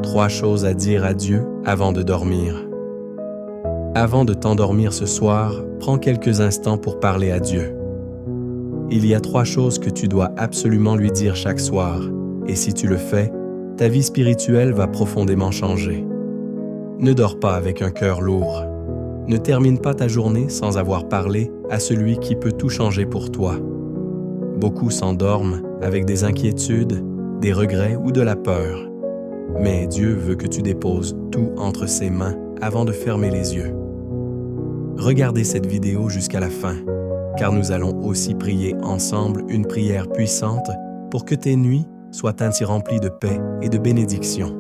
3 choses à dire à Dieu avant de dormir. Avant de t'endormir ce soir, prends quelques instants pour parler à Dieu. Il y a 3 choses que tu dois absolument lui dire chaque soir, et si tu le fais, ta vie spirituelle va profondément changer. Ne dors pas avec un cœur lourd. Ne termine pas ta journée sans avoir parlé à celui qui peut tout changer pour toi. Beaucoup s'endorment avec des inquiétudes, des regrets ou de la peur. Mais Dieu veut que tu déposes tout entre ses mains avant de fermer les yeux. Regardez cette vidéo jusqu'à la fin, car nous allons aussi prier ensemble une prière puissante pour que tes nuits soient ainsi remplies de paix et de bénédiction.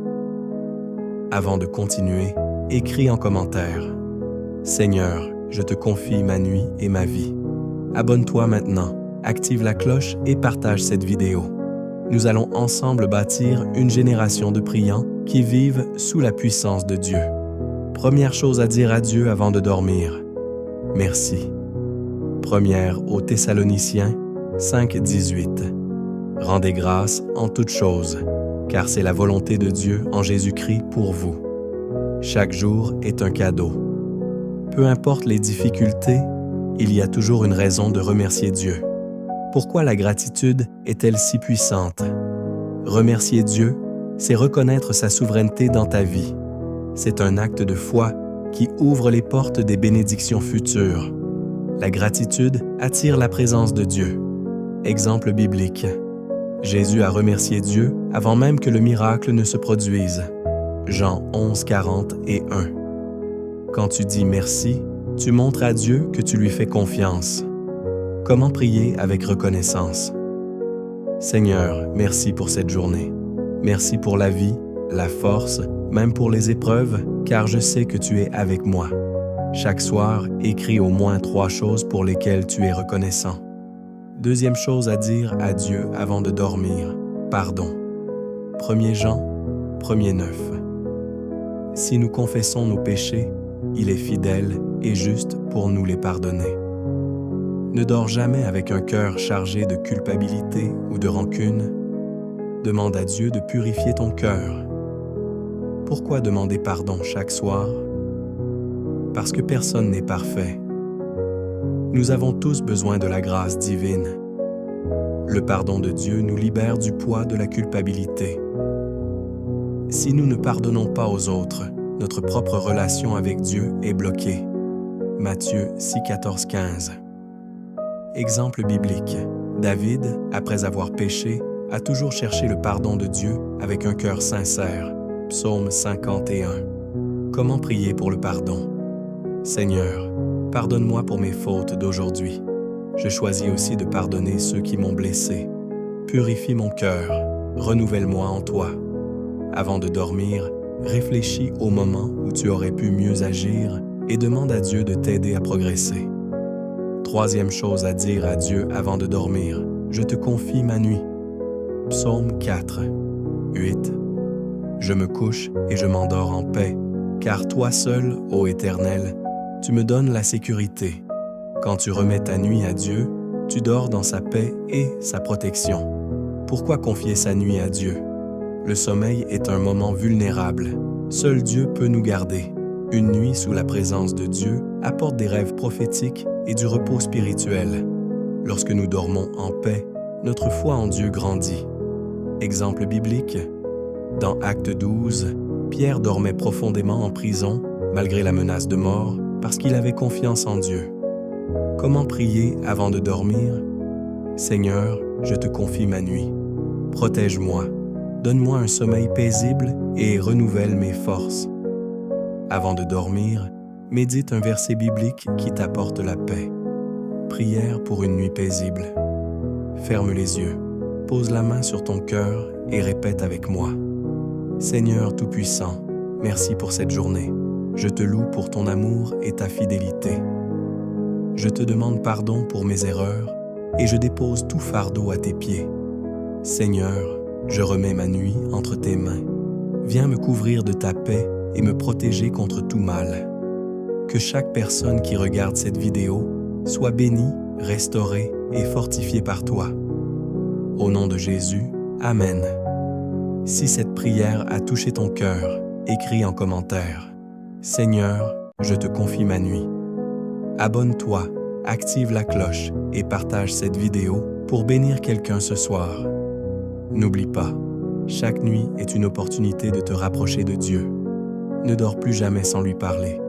Avant de continuer, écris en commentaire « Seigneur, je te confie ma nuit et ma vie. » Abonne-toi maintenant, active la cloche et partage cette vidéo. Nous allons ensemble bâtir une génération de priants qui vivent sous la puissance de Dieu. Première chose à dire à Dieu avant de dormir. Merci. Première aux Thessaloniciens 5:18. Rendez grâce en toutes choses, car c'est la volonté de Dieu en Jésus-Christ pour vous. Chaque jour est un cadeau. Peu importe les difficultés, il y a toujours une raison de remercier Dieu. Pourquoi la gratitude est-elle si puissante? Remercier Dieu, c'est reconnaître sa souveraineté dans ta vie. C'est un acte de foi qui ouvre les portes des bénédictions futures. La gratitude attire la présence de Dieu. Exemple biblique. Jésus a remercié Dieu avant même que le miracle ne se produise. Jean 11:40 et 1. Quand tu dis merci, tu montres à Dieu que tu lui fais confiance. Comment prier avec reconnaissance? Seigneur, merci pour cette journée. Merci pour la vie, la force, même pour les épreuves, car je sais que tu es avec moi. Chaque soir, écris au moins 3 choses pour lesquelles tu es reconnaissant. Deuxième chose à dire à Dieu avant de dormir, pardon. 1 Jean 1:9. Si nous confessons nos péchés, il est fidèle et juste pour nous les pardonner. Ne dors jamais avec un cœur chargé de culpabilité ou de rancune. Demande à Dieu de purifier ton cœur. Pourquoi demander pardon chaque soir? Parce que personne n'est parfait. Nous avons tous besoin de la grâce divine. Le pardon de Dieu nous libère du poids de la culpabilité. Si nous ne pardonnons pas aux autres, notre propre relation avec Dieu est bloquée. Matthieu 6:14-15. Exemple biblique. David, après avoir péché, a toujours cherché le pardon de Dieu avec un cœur sincère. Psaume 51. Comment prier pour le pardon? Seigneur, pardonne-moi pour mes fautes d'aujourd'hui. Je choisis aussi de pardonner ceux qui m'ont blessé. Purifie mon cœur, renouvelle-moi en toi. Avant de dormir, réfléchis au moment où tu aurais pu mieux agir et demande à Dieu de t'aider à progresser. Troisième chose à dire à Dieu avant de dormir, je te confie ma nuit. Psaume 4:8. Je me couche et je m'endors en paix, car toi seul, ô Éternel, tu me donnes la sécurité. Quand tu remets ta nuit à Dieu, tu dors dans sa paix et sa protection. Pourquoi confier sa nuit à Dieu? Le sommeil est un moment vulnérable. Seul Dieu peut nous garder. Une nuit sous la présence de Dieu apporte des rêves prophétiques et du repos spirituel. Lorsque nous dormons en paix, notre foi en Dieu grandit. Exemple biblique. Dans Acte 12, Pierre dormait profondément en prison, malgré la menace de mort, parce qu'il avait confiance en Dieu. Comment prier avant de dormir? Seigneur, je te confie ma nuit. Protège-moi, donne-moi un sommeil paisible et renouvelle mes forces. Avant de dormir, médite un verset biblique qui t'apporte la paix. Prière pour une nuit paisible. Ferme les yeux, pose la main sur ton cœur et répète avec moi. Seigneur Tout-Puissant, merci pour cette journée. Je te loue pour ton amour et ta fidélité. Je te demande pardon pour mes erreurs et je dépose tout fardeau à tes pieds. Seigneur, je remets ma nuit entre tes mains. Viens me couvrir de ta paix et me protéger contre tout mal. Que chaque personne qui regarde cette vidéo soit bénie, restaurée et fortifiée par toi. Au nom de Jésus, Amen. Si cette prière a touché ton cœur, écris en commentaire « Seigneur, je te confie ma nuit ». Abonne-toi, active la cloche et partage cette vidéo pour bénir quelqu'un ce soir. N'oublie pas, chaque nuit est une opportunité de te rapprocher de Dieu. Ne dors plus jamais sans lui parler.